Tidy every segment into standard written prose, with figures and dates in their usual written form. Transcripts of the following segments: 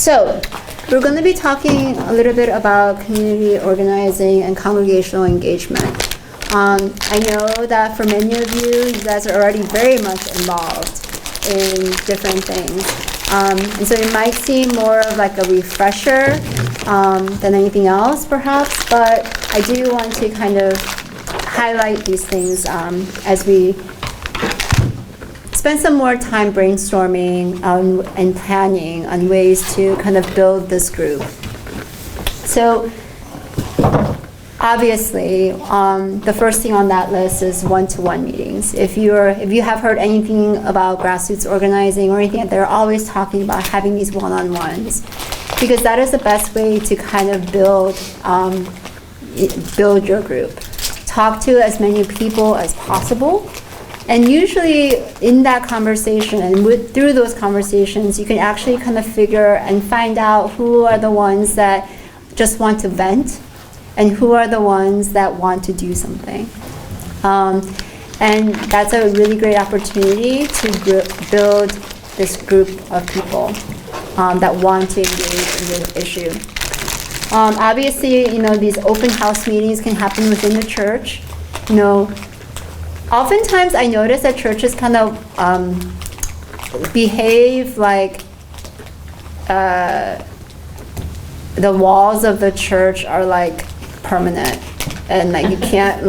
So, we're going to be talking a little bit about community organizing and congregational engagement. I know that for many of you, you guys are already very much involved in different things. And so it might seem more of like a refresher than anything else, perhaps, but I do want to kind of highlight these things as we spend some more time brainstorming and planning on ways to kind of build this group. So obviously, the first thing on that list is one-to-one meetings. If you have heard anything about grassroots organizing or anything, they're always talking about having these one-on-ones, because that is the best way to kind of build your group. Talk to as many people as possible. And usually in that conversation and through those conversations, you can actually kind of figure and find out who are the ones that just want to vent and who are the ones that want to do something. And that's a really great opportunity to build this group of people that want to engage in the issue. Obviously, these open house meetings can happen within the church. Oftentimes I notice that churches kind of behave like the walls of the church are like permanent, and like you can't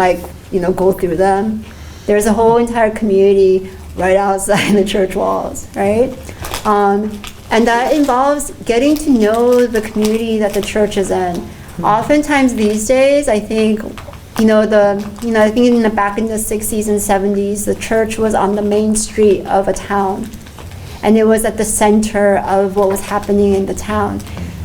go through them. There's a whole entire community right outside the church walls, right? And that involves getting to know the community that the church is in. Oftentimes these days, I think, I think back in the 60s and 70s, the church was on the main street of a town, and it was at the center of what was happening in the town.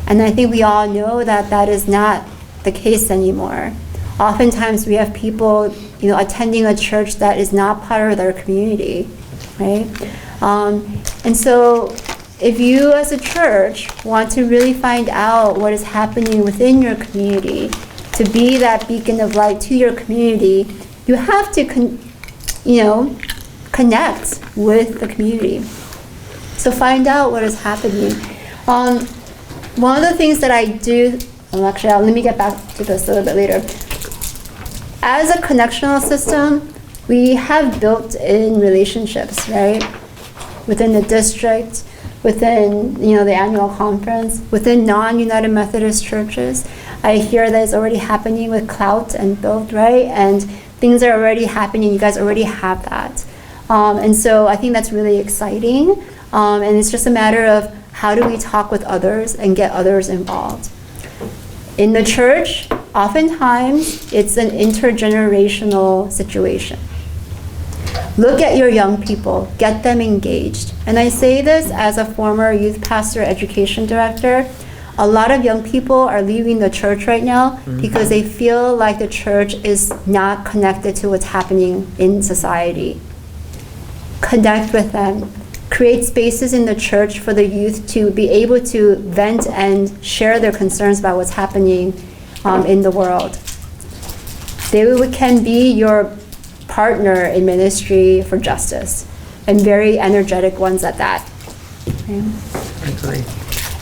And I think we all know that that is not the case anymore. Oftentimes we have people, attending a church that is not part of their community, right? And so if you as a church want to really find out what is happening within your community, to be that beacon of light to your community, you have to connect with the community. So find out what is happening. One of the things that I do, let me get back to this a little bit later. As a connectional system, we have built-in relationships, right? Within the district, within the annual conference, within non-United Methodist churches. I hear that it's already happening with Clout and Build, right? And things are already happening. You guys already have that. And so I think that's really exciting. And it's just a matter of how do we talk with others and get others involved. In the church, oftentimes it's an intergenerational situation. Look at your young people, get them engaged. And I say this as a former youth pastor education director. A lot of young people are leaving the church right now because they feel like the church is not connected to what's happening in society. Connect with them. Create spaces in the church for the youth to be able to vent and share their concerns about what's happening in the world. They can be your partner in ministry for justice, and very energetic ones at that. Okay.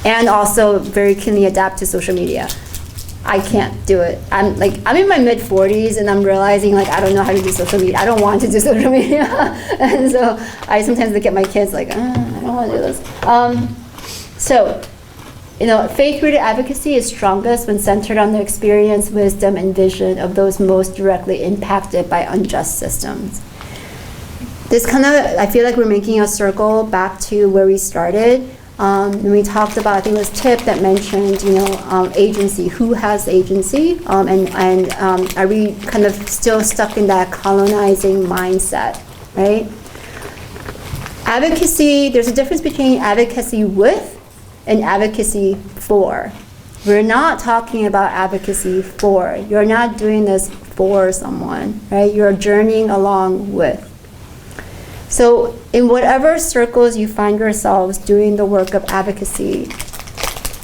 And also very keenly adapt to social media. I can't do it. I'm in my mid-40s and I'm realizing I don't know how to do social media. I don't want to do social media. And so I sometimes look at my kids I don't want to do this. Faith-rooted advocacy is strongest when centered on the experience, wisdom, and vision of those most directly impacted by unjust systems. This I feel like we're making a circle back to where we started. When we talked about, I think it was Tip that mentioned, agency, who has agency, and are we kind of still stuck in that colonizing mindset, right? Advocacy, there's a difference between advocacy with and advocacy for. We're not talking about advocacy for. You're not doing this for someone, right? You're journeying along with. So in whatever circles you find yourselves doing the work of advocacy,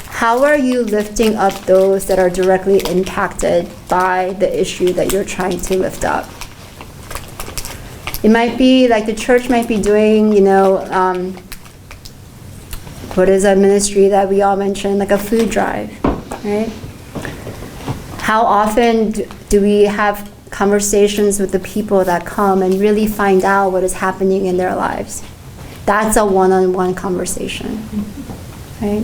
how are you lifting up those that are directly impacted by the issue that you're trying to lift up? It might be the church might be doing, What is a ministry that we all mentioned, like a food drive, right? How often do we have conversations with the people that come and really find out what is happening in their lives? That's a one-on-one conversation, right?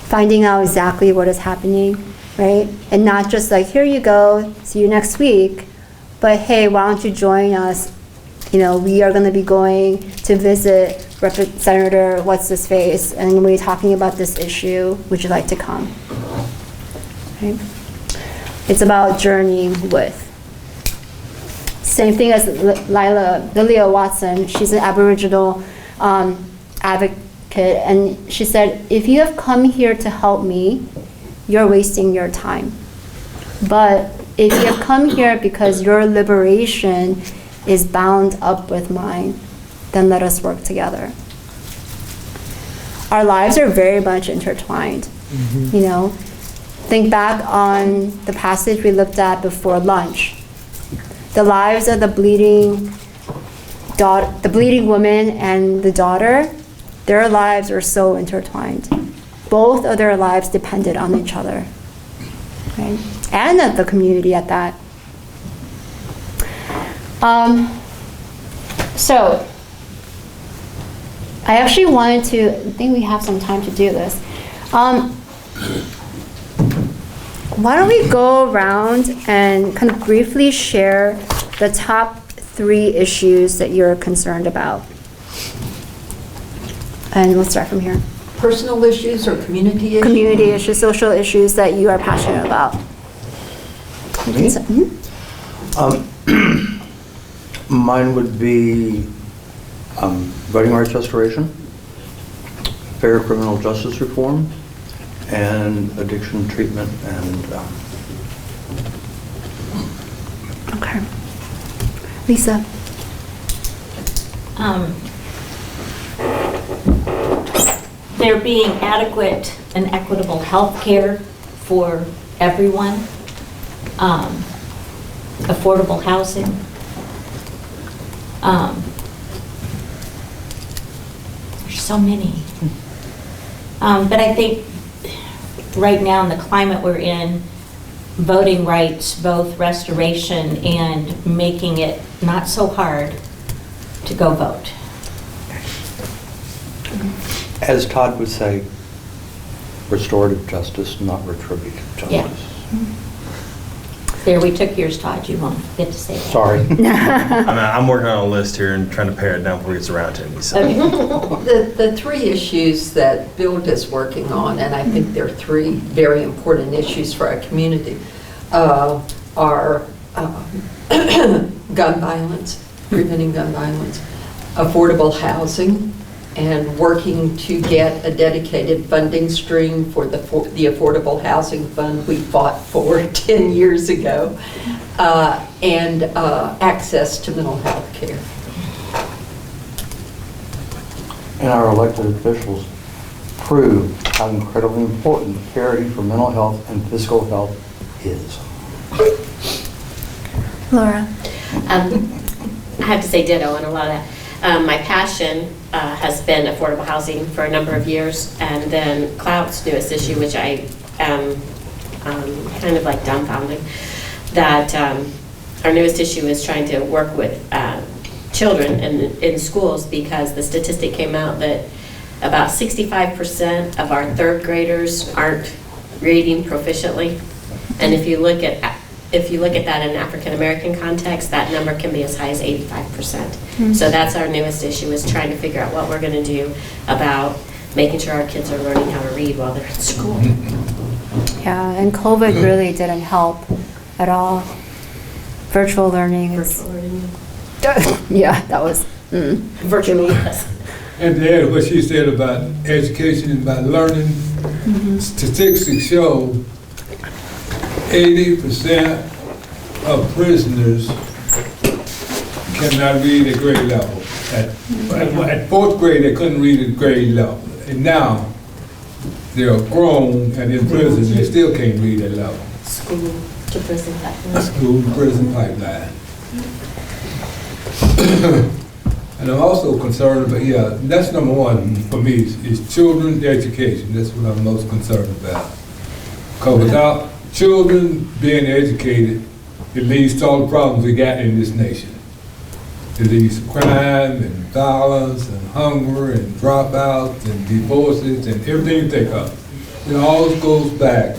Finding out exactly what is happening, right? And not just like, here you go, see you next week, but hey, why don't you join us? You know, we are going to be going to visit Senator What's-His-Face, and we're talking about this issue. Would you like to come? Okay. It's about journeying with. Same thing as Lilia Watson. She's an Aboriginal advocate, and she said, if you have come here to help me, you're wasting your time. But if you have come here because your liberation is bound up with mine, then let us work together. Our lives are very much intertwined. You know, think back on the passage we looked at before lunch. The lives of the bleeding woman and the daughter, their lives are so intertwined. Both of their lives depended on each other, right? And at the community at that. So, I actually wanted to, I think we have some time to do this. Why don't we go around and kind of briefly share the top 3 issues that you're concerned about? And we'll start from here. Personal issues or community issues? Community issues, social issues that you are passionate about. Mine would be voting rights restoration, fair criminal justice reform, and addiction treatment and Okay. Lisa. There being adequate and equitable health care for everyone, affordable housing, there's so many. But I think right now in the climate we're in, voting rights, both restoration and making it not so hard to go vote. as Todd would say, restorative justice, not retributive justice. Yeah. There, we took yours, Todd. You won't get to say that. Sorry. I'm working on a list here and trying to pare it down before it gets around to me. So. The 3 issues that Bill is working on, and I think there are 3 very important issues for our community, are gun violence, preventing gun violence, affordable housing, and working to get a dedicated funding stream for the Affordable Housing Fund we fought for 10 years ago, and access to mental health care. And our elected officials prove how incredibly important parity for mental health and physical health is. Laura. I have to say ditto on a lot of that. My passion has been affordable housing for a number of years, and then Clout's newest issue, which I am kind of like dumbfounded, that our newest issue is trying to work with children in schools, because the statistic came out that about 65% of our 3rd graders aren't reading proficiently, and if you look at that in an African American context, that number can be as high as 85%. Mm-hmm. So that's our newest issue, is trying to figure out what we're going to do about making sure our kids are learning how to read while they're in school. Yeah, and COVID really didn't help at all. Virtual learning is... Virtual learning. Yeah, that was... Virtually, yes. And to add what she said about education and about learning, statistics show 80% of prisoners cannot read at grade level. At 4th grade, they couldn't read at grade level. And now, they're grown and in prison, they still can't read at level. School to prison pipeline. School to prison pipeline. And I'm also concerned about, yeah, that's number one for me, is children's education. That's what I'm most concerned about. Because without children being educated, it leads to all the problems we got in this nation. It leads to crime and violence and hunger and dropouts and divorces and everything you think of. It all goes back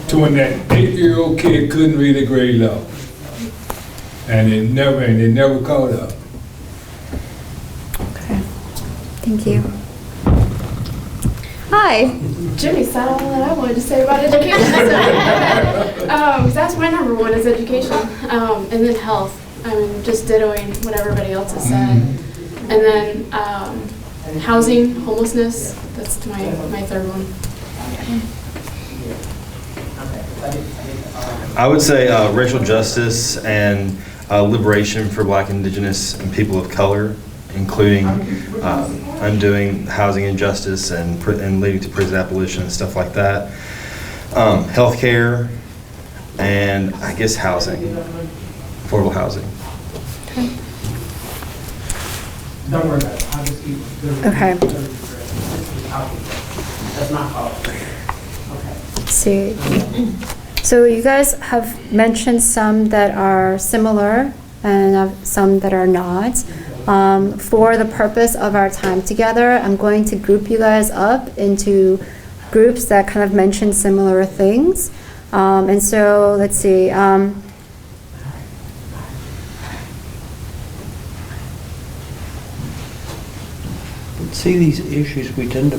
to when that 8-year-old kid couldn't read a grade level. And it never caught up. Okay. Thank you. Hi. Jimmy said all that I wanted to say about education. That's my number one is education, and then health. I mean, just dittoing what everybody else has said. And then housing, homelessness, that's my third one. I would say racial justice and liberation for Black, Indigenous, and people of color, including undoing housing injustice and leading to prison abolition and stuff like that. Healthcare, and I guess housing, affordable housing. Don't worry about it. I'll just keep it. Okay. That's my fault. Okay. See. So you guys have mentioned some that are similar and some that are not. For the purpose of our time together, I'm going to group you guys up into groups that kind of mention similar things. And so let's see. See, these issues, we tend to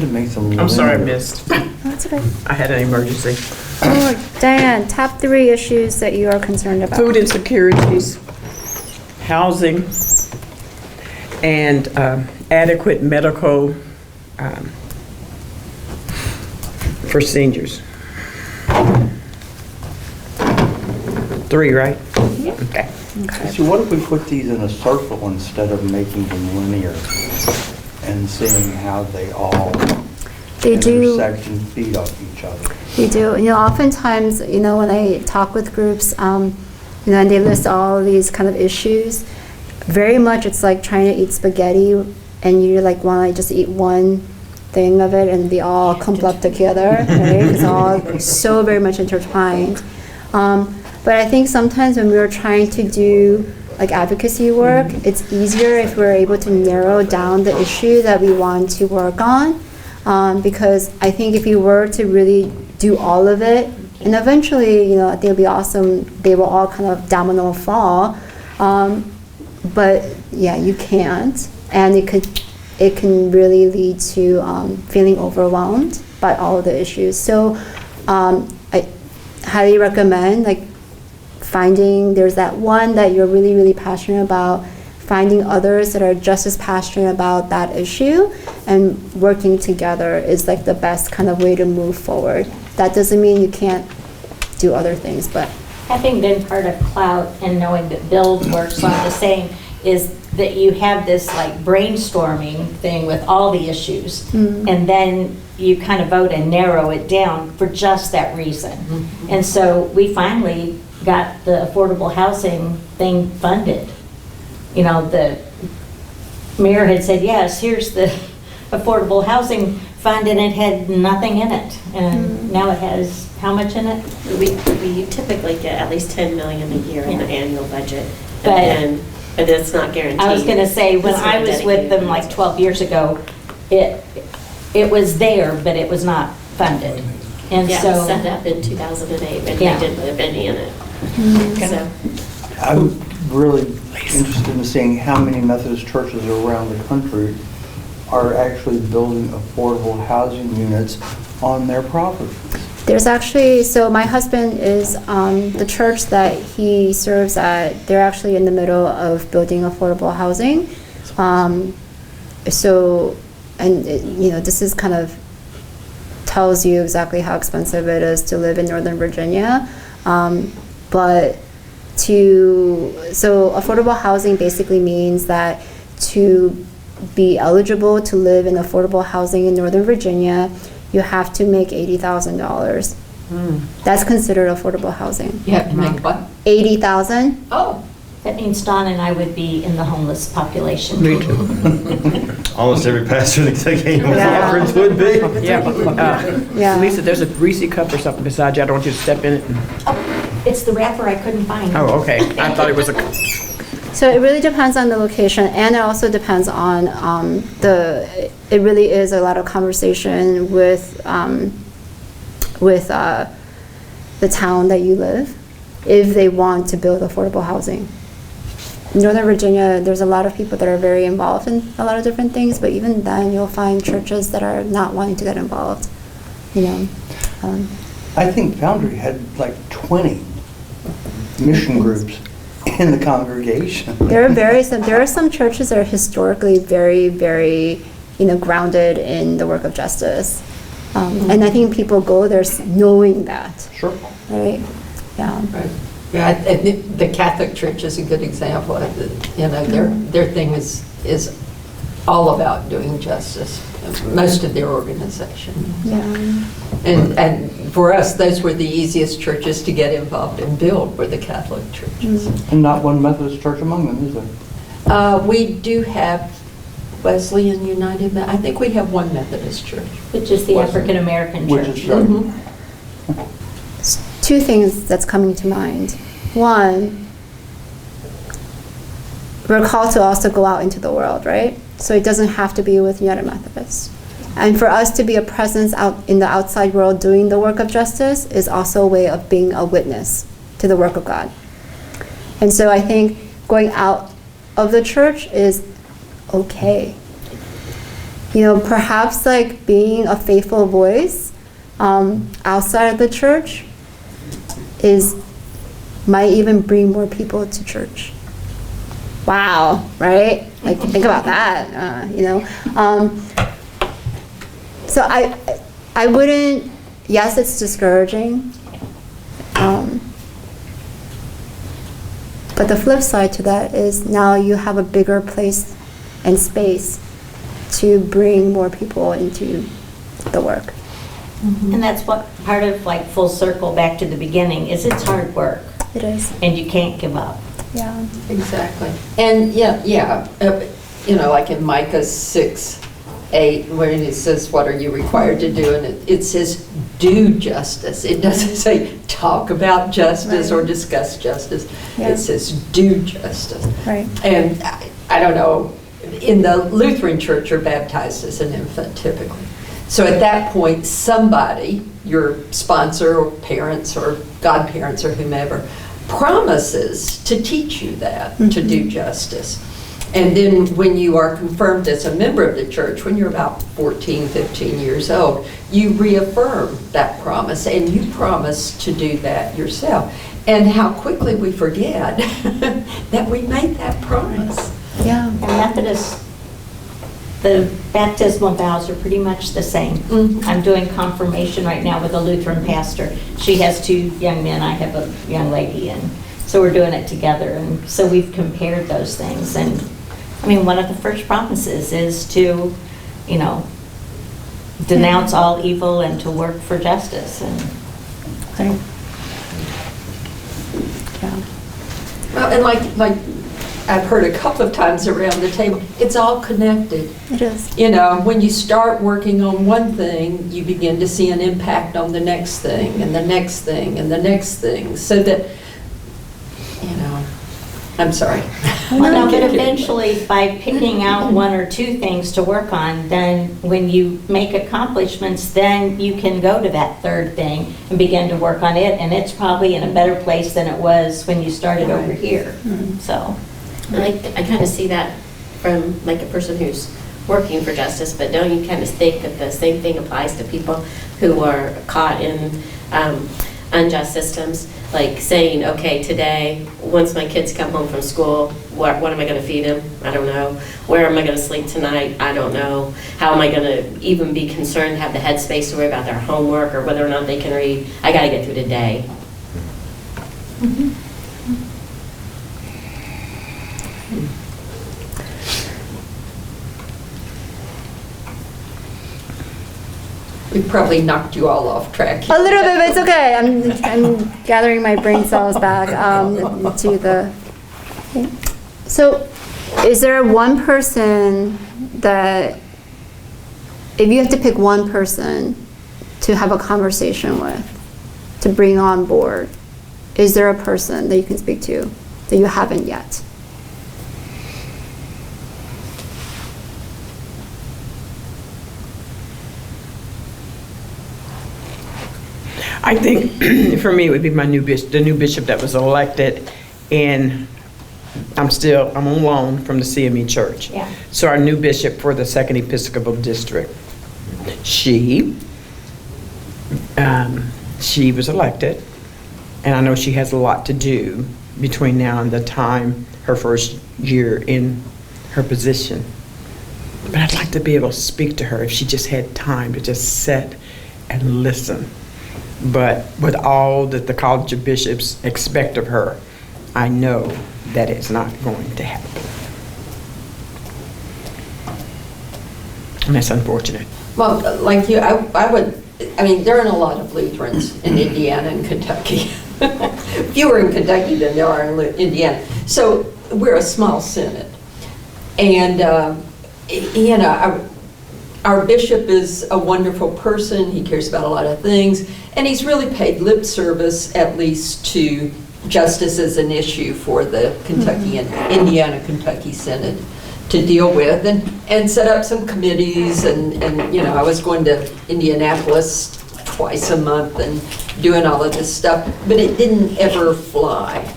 make them. I'm sorry I linear. missed. That's okay. I had an emergency. Oh, Diane, top 3 issues that you are concerned about. Food insecurities, housing, and adequate medical for seniors. 3, right? Yep. Okay. Okay. So what if we put these in a circle instead of making them linear and seeing how they all They do. intersect and feed off each other? We do. You know, oftentimes, you know, when I talk with groups, you know, and they list all of these kind of issues, very much it's like trying to eat spaghetti and you like want to just eat one thing of it and they all clump up together, right? It's all so very much intertwined. But I think sometimes when we're trying to do like advocacy work, it's easier if we're able to narrow down the issue that we want to work on. Because I think if you were to really do all of it, and eventually, you know, I think it'll be awesome, they will all kind of domino fall. But yeah, you can't. And it can really lead to feeling overwhelmed by all of the issues. So I highly recommend like finding, there's that one that you're really, really passionate about, finding others that are just as passionate about that issue, and working together is like the best kind of way to move forward. That doesn't mean you can't do other things, but Having been part of Clout and knowing that Build works on the same, is that you have this like brainstorming thing with all the issues, and then you kind of vote and narrow it down for just that reason. And so we finally got the affordable housing thing funded. You know, the mayor had said, yes, here's the affordable housing fund, and it had nothing in it. And now it has how much in it? We typically get at least 10 million a year in the annual budget, But- but it's not guaranteed. I was gonna say, when It's not I was with dedicated them like funds. 12 years ago, it was there, but it was not funded. And Yeah, it was so, set up in 2008, and Yeah. they didn't have any in it. So, I'm really interested in seeing how many Methodist churches around the country are actually building affordable housing units on their properties. there's actually, so my husband is, the church that he serves at, they're actually in the middle of building affordable housing. So, and you know, this is kind of tells you exactly how expensive it is to live in Northern Virginia. But so affordable housing basically means that to be eligible to live in affordable housing in Northern Virginia, you have to make $80,000. That's considered affordable housing. You have to make what? 80,000. Oh, That means Dawn and I would be in the homeless population. Me too. Almost every pastor that came with Yeah. offerings would be. Yeah. Lisa, there's a greasy cup or something beside you. I don't want you to step in it. It's the wrapper I couldn't find. Oh, okay. I thought it was a, So it really depends on the location, and it also depends on it really is a lot of conversation with the town that you live, if they want to build affordable housing. Northern Virginia, there's a lot of people that are very involved in a lot of different things, but even then, you'll find churches that are not wanting to get involved, you know. I think Foundry had like 20 mission groups in the congregation. There are some churches that are historically very, very, grounded in the work of justice. And I think people go there knowing that, Sure. right? Yeah. Right. Yeah, I think the Catholic Church is a good example of it. Their thing is all about doing justice, most of their organization. Yeah. And for us, those were the easiest churches to get involved and build, were the Catholic churches. And not one Methodist church among them, is there? We do have Wesleyan United, I think we have one Methodist church. Which is the African American Which church. is right. Two things that's coming to mind. One, we're called to also go out into the world, right? So it doesn't have to be with United Methodist. And for us to be a presence out in the outside world doing the work of justice is also a way of being a witness to the work of God. And so I think going out of the church is okay. Perhaps like being a faithful voice outside of the church might even bring more people to church. Wow, right? Like think about that, So I wouldn't, yes, it's discouraging. But the flip side to that is now you have a bigger place and space to bring more people into the work. And that's what part of like full circle back to the beginning is it's hard work It is, and you can't give up. yeah. Exactly. And like in Micah 6:8, where it says, what are you required to do? And it says, do justice. It doesn't say talk about justice or discuss justice. Yeah. It says do justice. Right. And I don't know, in the Lutheran church, you're baptized as an infant typically. So at that point, somebody, your sponsor or parents or godparents or whomever, promises to teach you that, to do justice. And then when you are confirmed as a member of the church, when you're about 14, 15 years old, you reaffirm that promise and you promise to do that yourself. And how quickly we forget that we made that promise. Yeah. And Methodist, the baptismal vows are pretty much the same. Mhm. I'm doing confirmation right now with a Lutheran pastor. She has 2 young men, I have a young lady, and so we're doing it together. And so we've compared those things. And I mean, one of the first promises is to, denounce all evil and to work for justice. And Right. Yeah. Well, and like I've heard a couple of times around the table, it's all connected. It is. When you start working on one thing, you begin to see an impact on the next thing, and the next thing, and the next thing, so that, I'm sorry. Well, no, but eventually, by picking out 1 or 2 things to work on, then when you make accomplishments, then you can go to that 3rd thing and begin to work on it, and it's probably in a better place than it was when you started over here. So, I kind of see that from like a person who's working for justice, but don't you kind of think that the same thing applies to people who are caught in unjust systems? Like saying, okay, today, once my kids come home from school, what am I going to feed them? I don't know. Where am I going to sleep tonight? I don't know. How am I going to even be concerned, have the headspace to worry about their homework or whether or not they can read? I got to get through the day. We probably knocked you all off track. A little bit, but it's okay. I'm gathering my brain cells back to the So, is there one person that, if you have to pick one person to have a conversation with, to bring on board, is there a person that you can speak to that you haven't yet? I think for me, it would be my new bishop, the new bishop that was elected, and I'm on loan from the CME Church. Yeah. So our new bishop for the Second Episcopal District, she was elected, and I know she has a lot to do between now and the time, her first year in her position. But I'd like to be able to speak to her if she just had time to just sit and listen. But with all that the College of Bishops expect of her, I know that it's not going to happen. And that's unfortunate. Well, like you, I mean, there aren't a lot of Lutherans in Indiana and Kentucky. Fewer in Kentucky than there are in Indiana. So we're a small synod. And, you know, our bishop is a wonderful person. He cares about a lot of things. And he's really paid lip service, at least, to justice as an issue for the Kentucky and Indiana-Kentucky Synod to deal with, and set up some committees, and you know, I was going to Indianapolis twice a month and doing all of this stuff, but it didn't ever fly,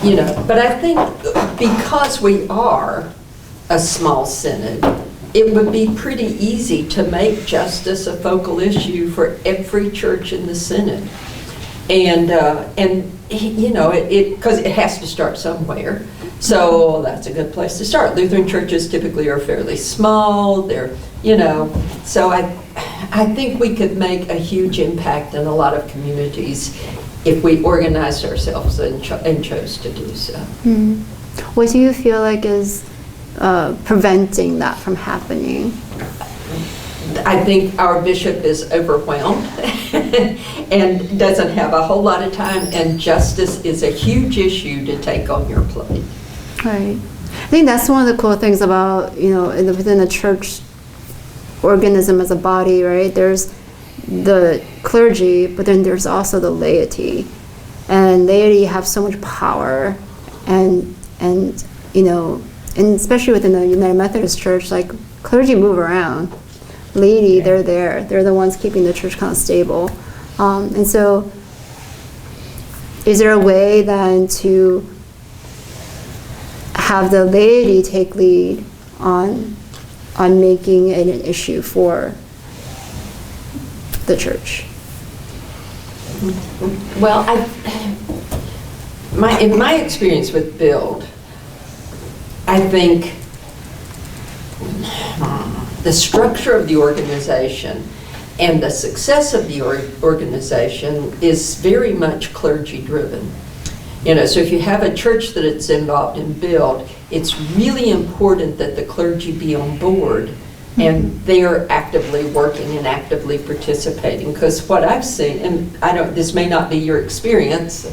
you know. But I think because we are a small synod, it would be pretty easy to make justice a focal issue for every church in the synod. And you know, because it has to start somewhere. So that's a good place to start. Lutheran churches typically are fairly small. They're, you know, so I think we could make a huge impact in a lot of communities if we organized ourselves and chose to do so. Mm. What do you feel like is preventing that from happening? I think our bishop is overwhelmed and doesn't have a whole lot of time, and justice is a huge issue to take on your plate. Right. I think that's one of the cool things about, you know, within a church organism as a body, right? There's the clergy, but then there's also the laity. And laity have so much power, and you know, and especially within the United Methodist Church, like clergy move around. Laity, they're there. They're the ones keeping the church kind of stable. And so, is there a way then to have the laity take lead on making it an issue for the church? Well, in my experience with BUILD, I think the structure of the organization and the success of the organization is very much clergy driven. You know, so if you have a church that it's involved in BUILD, it's really important that the clergy be on board and they are actively working and actively participating. Because what I've seen, and this may not be your experience,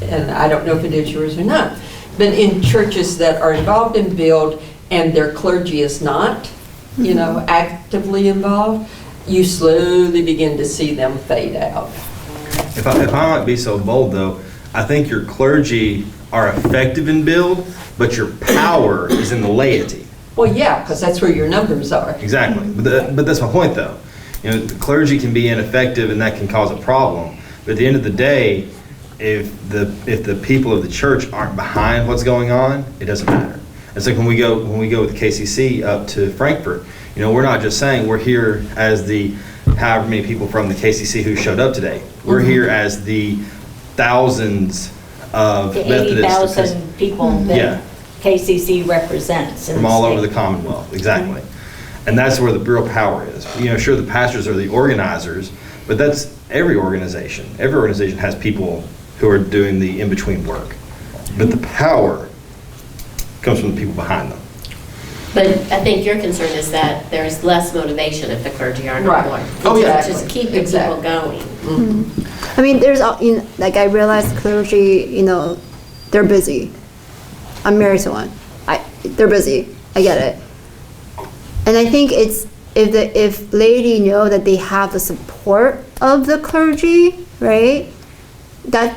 and I don't know if it is yours or not, but in churches that are involved in BUILD and their clergy is not, you know, actively involved, you slowly begin to see them fade out. If I might be so bold, though, I think your clergy are effective in BUILD, but your power is in the laity. Well, yeah, because that's where your numbers are. Exactly, but that's my point, though. You know, the clergy can be ineffective, and that can cause a problem. But at the end of the day, if the people of the church aren't behind what's going on, it doesn't matter. It's like when we go with the KCC up to Frankfurt. You know, we're not just saying we're here as the however many people from the KCC who showed up today. We're here as the thousands of The Methodists 80,000 people Yeah. that KCC represents. in from the all state. over the Commonwealth. Exactly. And that's where the real power is. You know, sure, the pastors are the organizers, but that's every organization. Every organization has people who are doing the in-between work. But the power comes from the people behind them. But I think your concern is that there's less motivation if the clergy aren't Right. on board. Oh, yeah. Just keeping Exactly. people going. I mean, there's, you know, like I realize clergy, you know, they're busy. I'm married to one. They're busy. I get it. And I think it's, if laity know that they have the support of the clergy, right? That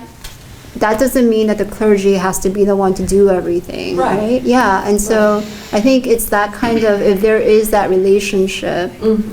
doesn't mean that the clergy has to be the one to do everything, Right. right? Yeah, and so I think it's that kind of, if there is that relationship. And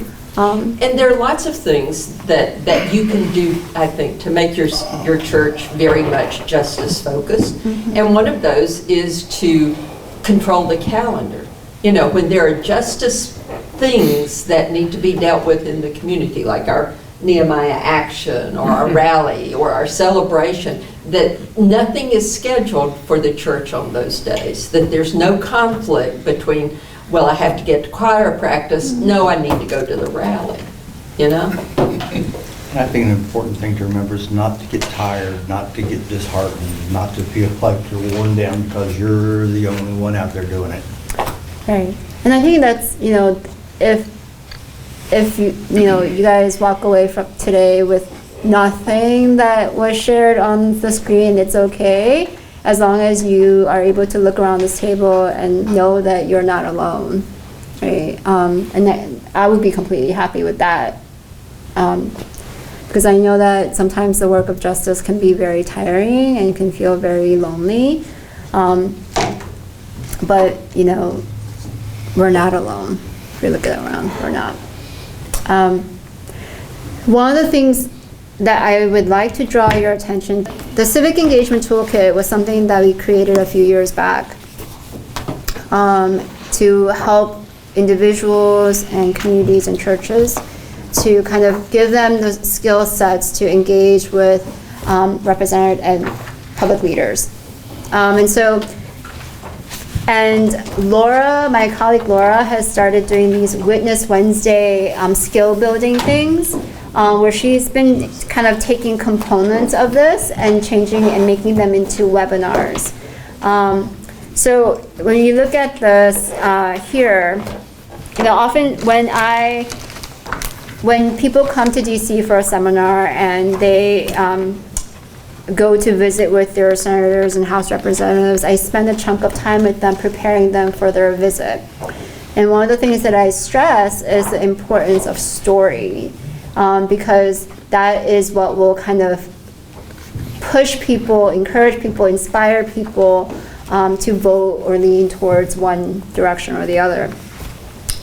there are lots of things that you can do, I think, to make your church very much justice focused. And one of those is to control the calendar. You know, when there are justice things that need to be dealt with in the community, like our Nehemiah Action or our rally or our celebration, that nothing is scheduled for the church on those days, that there's no conflict between, well, I have to get to choir practice, no, I need to go to the rally, you know? I think an important thing to remember is not to get tired, not to get disheartened, not to feel like you're worn down because you're the only one out there doing it. Right. And I think that's, you know, if you guys walk away from today with nothing that was shared on the screen, it's okay, as long as you are able to look around this table and know that you're not alone, right? And I would be completely happy with that, because I know that sometimes the work of justice can be very tiring and can feel very lonely, but, you know, we're not alone. If we look around, we're not. One of the things that I would like to draw your attention, the Civic Engagement Toolkit was something that we created a few years back to help individuals and communities and churches to kind of give them the skill sets to engage with representative and public leaders. And Laura, my colleague Laura, has started doing these Witness Wednesday skill building things, where she's been kind of taking components of this and changing and making them into webinars. So when you look at this here, you know, often when people come to DC for a seminar and they go to visit with their senators and House representatives, I spend a chunk of time with them preparing them for their visit. And one of the things that I stress is the importance of story, because that is what will kind of push people, encourage people, inspire people to vote or lean towards one direction or the other.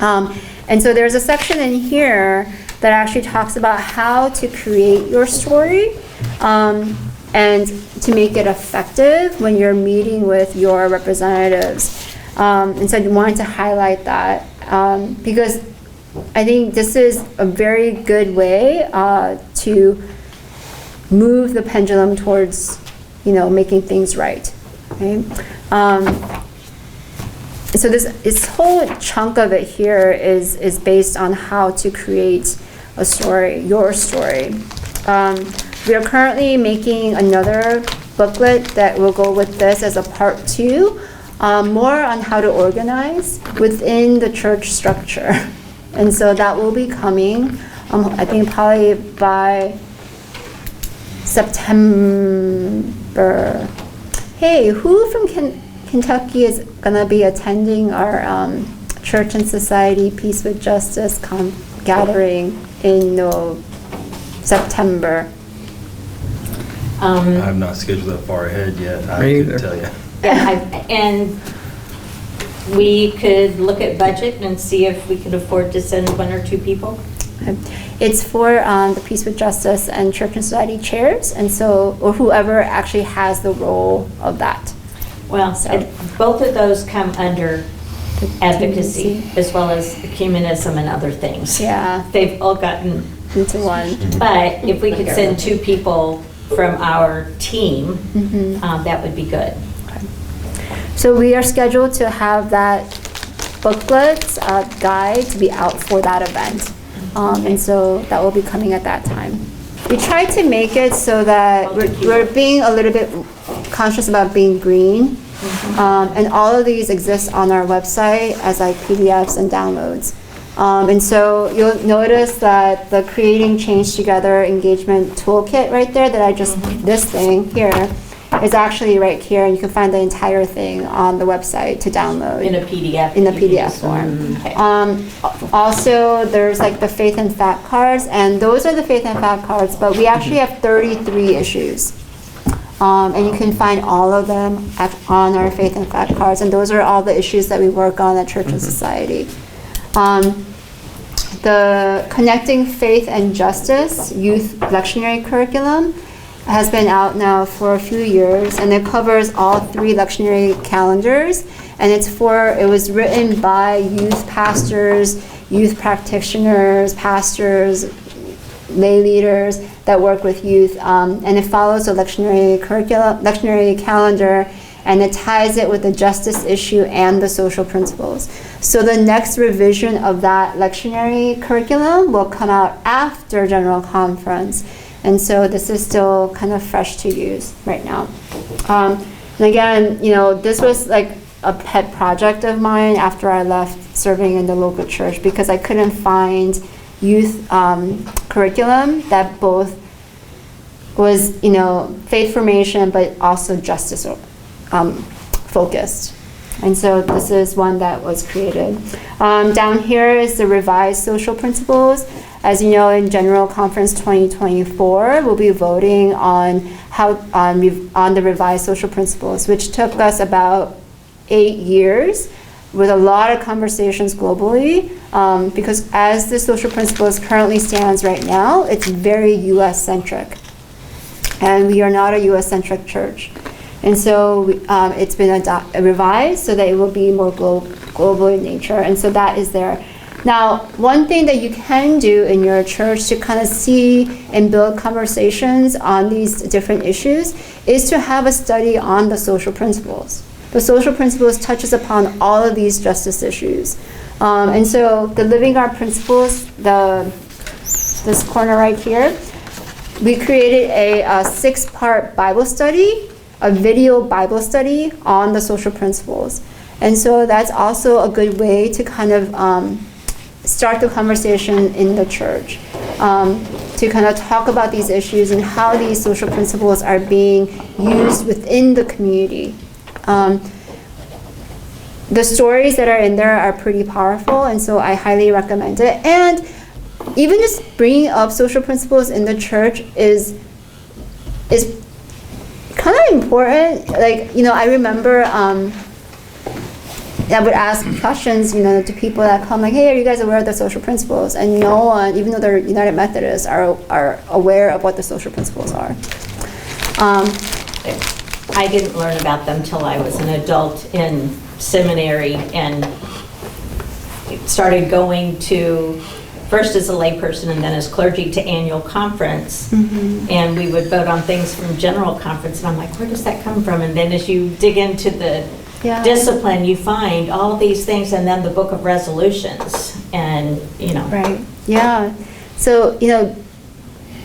And so there's a section in here that actually talks about how to create your story and to make it effective when you're meeting with your representatives. And so I wanted to highlight that because I think this is a very good way to move the pendulum towards, you know, making things right. Okay? So this whole chunk of it here is based on how to create a story, your story. We are currently making another booklet that will go with this as a part 2, more on how to organize within the church structure. And so that will be coming, I think probably by September. Hey, who from Kentucky is gonna be attending our Church and Society Peace with Justice gathering in September? I have not scheduled that far ahead yet. I Me couldn't either. tell you. And we could look at budget and see if we could afford to send 1 or 2 people. It's for the Peace with Justice and Church and Society chairs, and so, or whoever actually has the role of that. Well, both of those come under advocacy as well as ecumenism and other things. Yeah, They've all gotten, into one. but if we could send 2 people from our team, that would be good. So we are scheduled to have that booklet guide to be out for that event. And so that will be coming at that time. We tried to make it so that we're being a little bit conscious about being green. And all of these exist on our website as like PDFs and downloads. And so you'll notice that the Creating Change Together Engagement Toolkit right there that I just, this thing here, is actually right here, and you can find the entire thing on the website to download. In a PDF? In the you can PDF just- form. Okay. Also, there's like the faith and fact cards, and those are the faith and fact cards, but we actually have 33 issues. And you can find all of them on our faith and fact cards, and those are all the issues that we work on at Church and Society. The Connecting Faith and Justice Youth Lectionary Curriculum has been out now for a few years, and it covers all 3 lectionary calendars, and it was written by youth pastors, youth practitioners, pastors, lay leaders that work with youth, and it follows a lectionary calendar, and it ties it with the justice issue and the social principles. So the next revision of that lectionary curriculum will come out after General Conference, and so this is still kind of fresh to use right now. And again, this was like a pet project of mine after I left serving in the local church, because I couldn't find youth curriculum that both was, faith formation, but also justice focused. And so this is one that was created. Down here is the revised social principles. As you know, in General Conference 2024, we'll be voting on on the revised social principles, which took us about 8 years with a lot of conversations globally, because as the social principles currently stands right now, it's very U.S.-centric. And we are not a U.S.-centric church. And so it's been revised so that it will be more global in nature. And so that is there. Now, one thing that you can do in your church to kind of see and build conversations on these different issues is to have a study on the social principles. The social principles touches upon all of these justice issues. And so the Living Our Principles, this corner right here, we created a 6-part Bible study, a video Bible study on the social principles. And so that's also a good way to kind of start the conversation in the church, to kind of talk about these issues and how these social principles are being used within the community. The stories that are in there are pretty powerful, and so I highly recommend it. And even just bringing up social principles in the church is kind of important. Like, I remember I would ask questions, to people that come, like, hey, are you guys aware of the social principles? And no one, even though they're United Methodists, are aware of what the social principles are. I didn't learn about them till I was an adult in seminary and started going to, first as a layperson and then as clergy, to annual conference. Mm-hmm. And we would vote on things from general conference, and I'm like, where does that come from? And then as you dig into the discipline, you find all these things, and then the book of resolutions, and Right, yeah. So,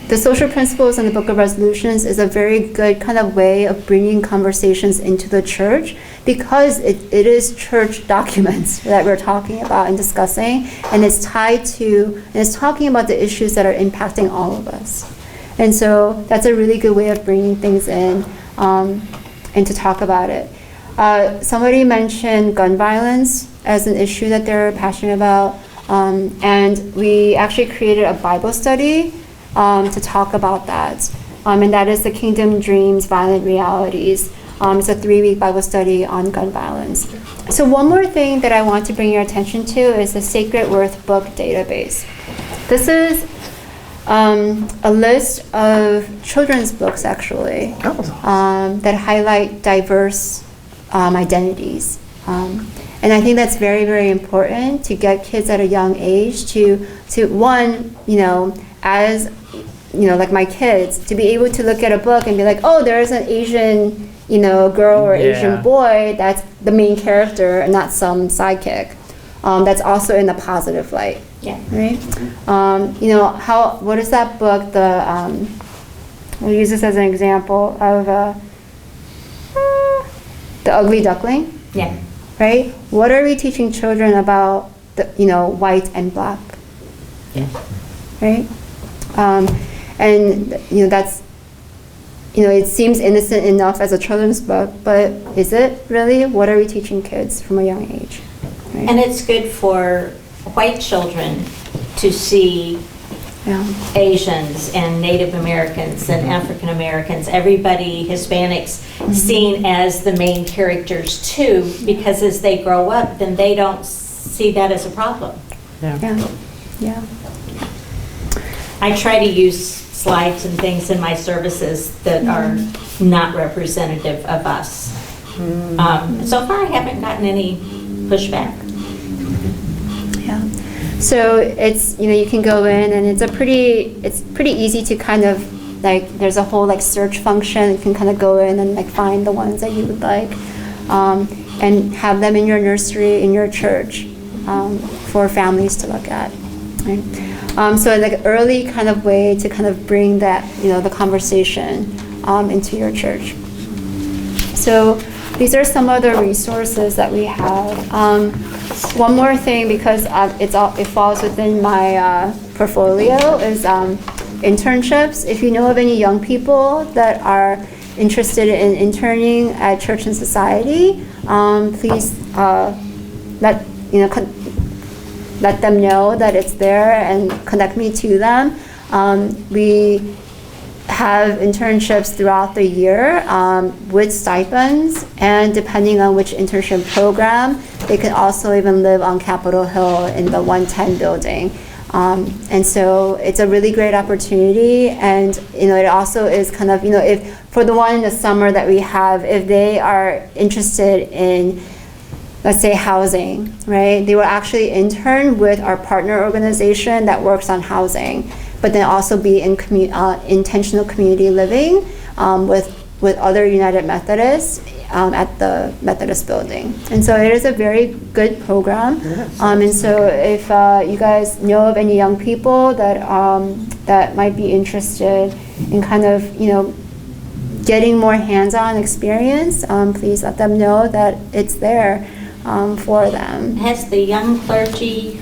the social principles and the book of resolutions is a very good kind of way of bringing conversations into the church, because it is church documents that we're talking about and discussing, and it's tied to, and it's talking about the issues that are impacting all of us. And so that's a really good way of bringing things in and to talk about it. Somebody mentioned gun violence as an issue that they're passionate about, and we actually created a Bible study to talk about that. And that is the Kingdom Dreams, Violent Realities. It's a 3-week Bible study on gun violence. So one more thing that I want to bring your attention to is the Sacred Worth Book Database. This is a list of children's books, actually, that highlight diverse identities. And I think that's very, very important to get kids at a young age to one, as like my kids, to be able to look at a book and be like, oh, there's an Asian, girl or Asian boy that's the main character and not some sidekick. That's also in a positive light. Yeah. Right? What is that book? We'll use this as an example of The Ugly Duckling. Yeah. Right? What are we teaching children about the, white and black? Yeah. Right? And that's it seems innocent enough as a children's book, but is it really? What are we teaching kids from a young age? Right? And it's good for white children to see Yeah. Asians and Native Americans and African Americans, everybody, Hispanics, seen as the main characters too, because as they grow up, then they don't see that as a problem. Yeah. Yeah. I try to use slides and things in my services that are not representative of us. So far, I haven't gotten any pushback. Yeah. So it's, you can go in and it's pretty easy to kind of there's a whole search function. You can kind of go in and find the ones that you would like, and have them in your nursery, in your church, for families to look at. Right? So an early kind of way to kind of bring that, the conversation into your church. So these are some of the resources that we have. One more thing, because it falls within my portfolio, is internships. If you know of any young people that are interested in interning at Church and Society, please let them know that it's there and connect me to them. We have internships throughout the year with stipends, and depending on which internship program, they can also even live on Capitol Hill in the 110 building. And so it's a really great opportunity, and it also is kind of, if for the one in the summer that we have, if they are interested in, let's say, housing, right? They will actually intern with our partner organization that works on housing, but then also be in intentional community living with other United Methodists at the Methodist building. And so it is a very good program. And so if you guys know of any young people that might be interested in kind of, getting more hands-on experience, please let them know that it's there for them. Has the young clergy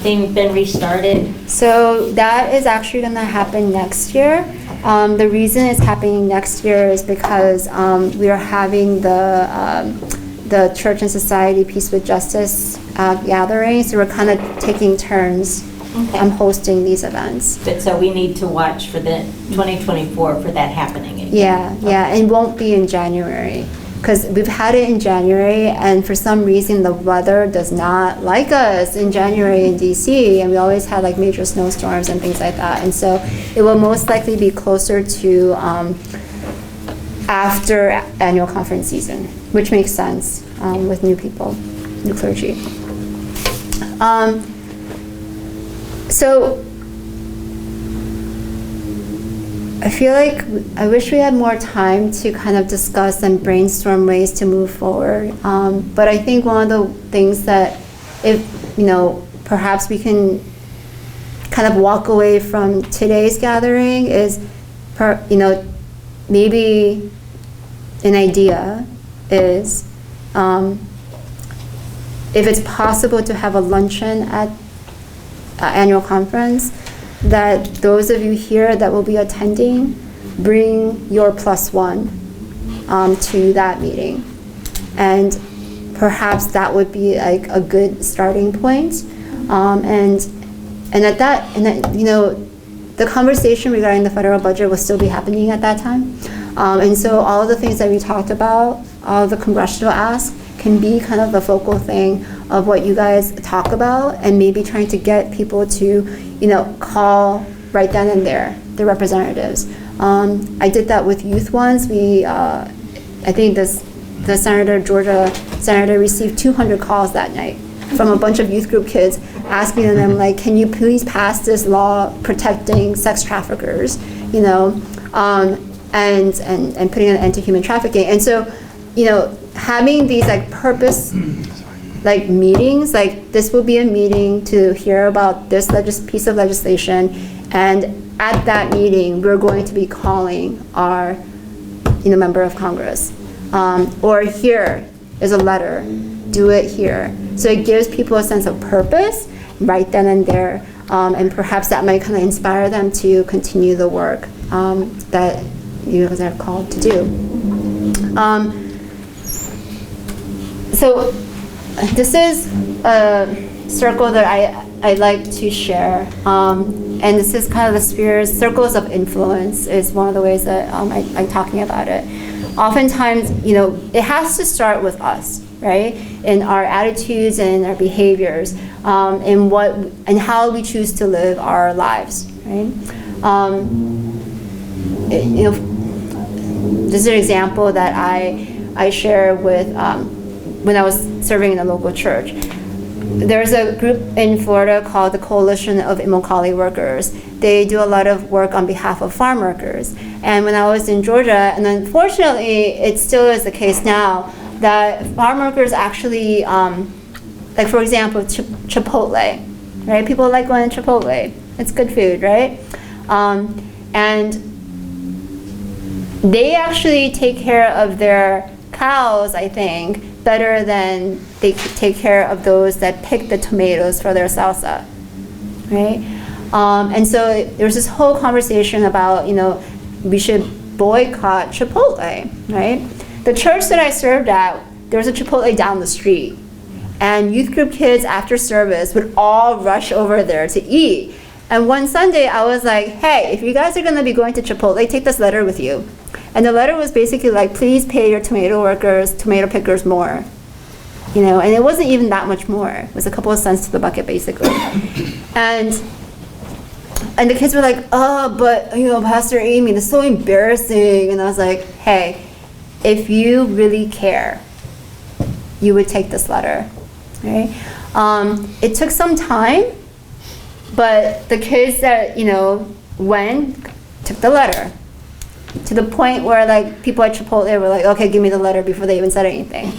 thing been restarted? So that is actually going to happen next year. The reason it's happening next year is because we are having the Church and Society Peace with Justice gathering, so we're kind of taking turns hosting these events. But so we need to watch for the 2024 for that happening again. Yeah, and it won't be in January, because we've had it in January, and for some reason the weather does not like us in January in DC, and we always had major snowstorms and things like that, and so it will most likely be closer to after annual conference season, which makes sense with new people, new clergy. So I feel like I wish we had more time to kind of discuss and brainstorm ways to move forward. But I think one of the things that, if perhaps we can kind of walk away from today's gathering is, maybe an idea is, if it's possible to have a luncheon at annual conference, that those of you here that will be attending, bring your +1 to that meeting. And perhaps that would be a good starting point. And the conversation regarding the federal budget will still be happening at that time. And so all of the things that we talked about, all of the congressional asks, can be kind of the focal thing of what you guys talk about, and maybe trying to get people to, call right then and there, the representatives. I did that with youth once. I think the Georgia senator received 200 calls that night from a bunch of youth group kids asking them, can you please pass this law protecting sex traffickers, and putting an end to human trafficking. And so, having these purpose meetings, this will be a meeting to hear about this piece of legislation, and at that meeting we're going to be calling our member of Congress, or here is a letter, do it here. So it gives people a sense of purpose right then and there, and perhaps that might kind of inspire them to continue the work that you guys are called to do. So this is a circle that I like to share, and this is kind of the spheres, circles of influence is one of the ways that I'm talking about it. Oftentimes, it has to start with us, right? In our attitudes and our behaviors, and how we choose to live our lives, right? This is an example that I share with when I was serving in a local church. There's a group in Florida called the Coalition of Immokalee Workers. They do a lot of work on behalf of farm workers. And when I was in Georgia, and unfortunately it still is the case now, that farm workers actually, like for example, Chipotle, right? People like going to Chipotle. It's good food, right? And they actually take care of their cows, I think, better than they take care of those that pick the tomatoes for their salsa, right? And so there's this whole conversation about, we should boycott Chipotle, right? The church that I served at, there was a Chipotle down the street, and youth group kids after service would all rush over there to eat. And one Sunday I was like, hey, if you guys are gonna be going to Chipotle, take this letter with you. And the letter was basically like, please pay your tomato workers, tomato pickers more. And it wasn't even that much more. It was a couple of cents to the bucket, basically. And the kids were like, oh, but, Pastor Amy, this is so embarrassing. And I was like, hey, if you really care, you would take this letter, right? It took some time, but the kids that, went, took the letter. To the point where like people at Chipotle were like, okay, give me the letter before they even said anything.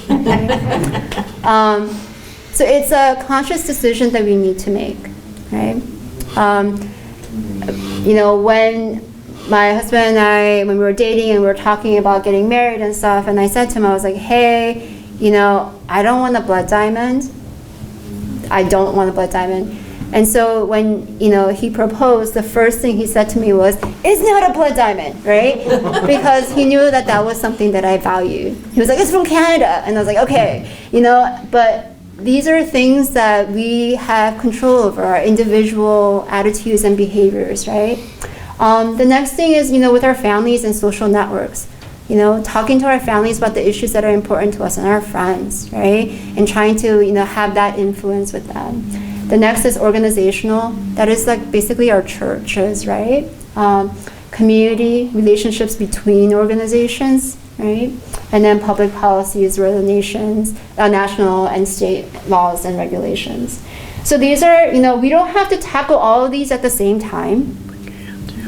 So it's a conscious decision that we need to make, right? When my husband and I, when we were dating and we were talking about getting married and stuff, and I said to him, I was like, hey, I don't want a blood diamond. I don't want a blood diamond. And so when, he proposed, the first thing he said to me was, it's not a blood diamond, right? Because he knew that that was something that I valued. He was like, it's from Canada. And I was like, okay, but these are things that we have control over, our individual attitudes and behaviors, right? The next thing is, with our families and social networks, talking to our families about the issues that are important to us and our friends, right? And trying to, have that influence with them. The next is organizational. That is like basically our churches, right? Community, relationships between organizations, right? And then public policies, relations, national and state laws and regulations. So these are, we don't have to tackle all of these at the same time,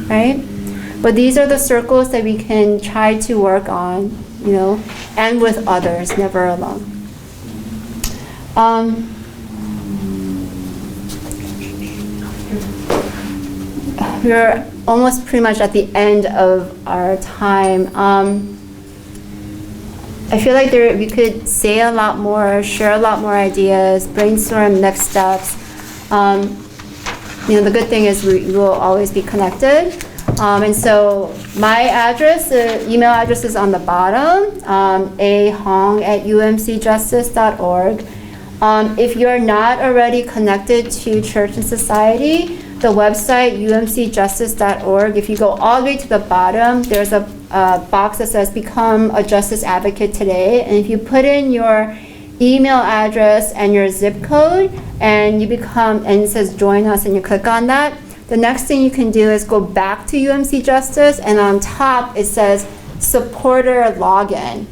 right? But these are the circles that we can try to work on, and with others, never alone. We're almost pretty much at the end of our time. I feel like we could say a lot more, share a lot more ideas, brainstorm next steps. The good thing is we will always be connected. And so my address, email address is on the bottom, ahong@umcjustice.org. If you're not already connected to Church and Society, the website, umcjustice.org, if you go all the way to the bottom, there's a box that says Become a Justice Advocate Today. And if you put in your email address and your zip code, and it says Join Us, and you click on that, the next thing you can do is go back to UMC Justice, and on top it says Supporter Login.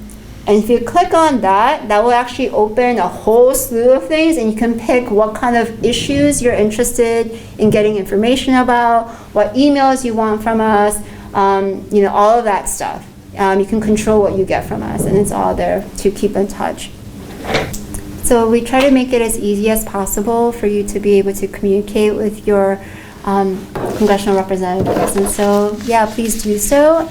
And if you click on that, that will actually open a whole slew of things, and you can pick what kind of issues you're interested in getting information about, what emails you want from us, all of that stuff. You can control what you get from us, and it's all there to keep in touch. So we try to make it as easy as possible for you to be able to communicate with your congressional representatives. And so, please do so.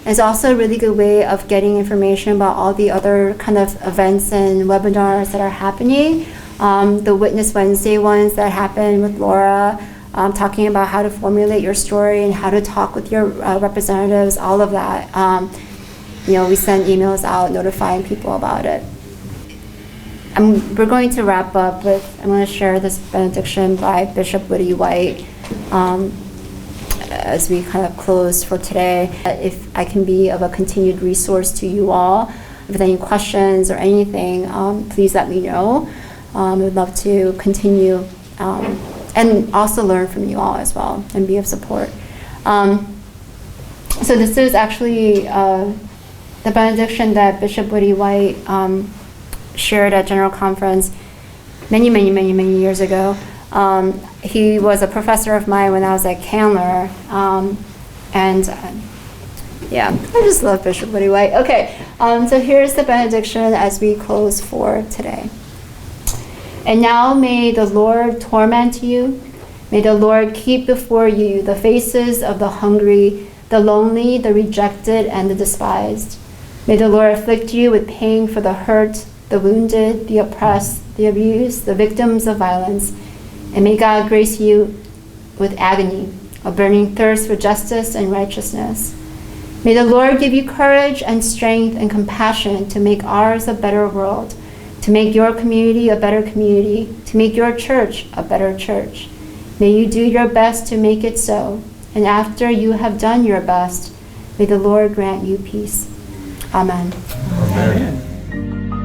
It's also a really good way of getting information about all the other kind of events and webinars that are happening. The Witness Wednesday ones that happen with Laura, talking about how to formulate your story and how to talk with your representatives, all of that. We send emails out notifying people about it. We're going to wrap up with, I'm going to share this benediction by Bishop Woody White as we kind of close for today. If I can be of a continued resource to you all, if there's any questions or anything, please let me know. We'd love to continue and also learn from you all as well and be of support. So this is actually the benediction that Bishop Woody White shared at General Conference many years ago. He was a professor of mine when I was at Candler, yeah, I just love Bishop Woody White. Okay, so here's the benediction as we close for today. And now may the Lord torment you. May the Lord keep before you the faces of the hungry, the lonely, the rejected, and the despised. May the Lord afflict you with pain for the hurt, the wounded, the oppressed, the abused, the victims of violence. And may God grace you with agony, a burning thirst for justice and righteousness. May the Lord give you courage and strength and compassion to make ours a better world, to make your community a better community, to make your church a better church. May you do your best to make it so. And after you have done your best, may the Lord grant you peace. Amen. Amen.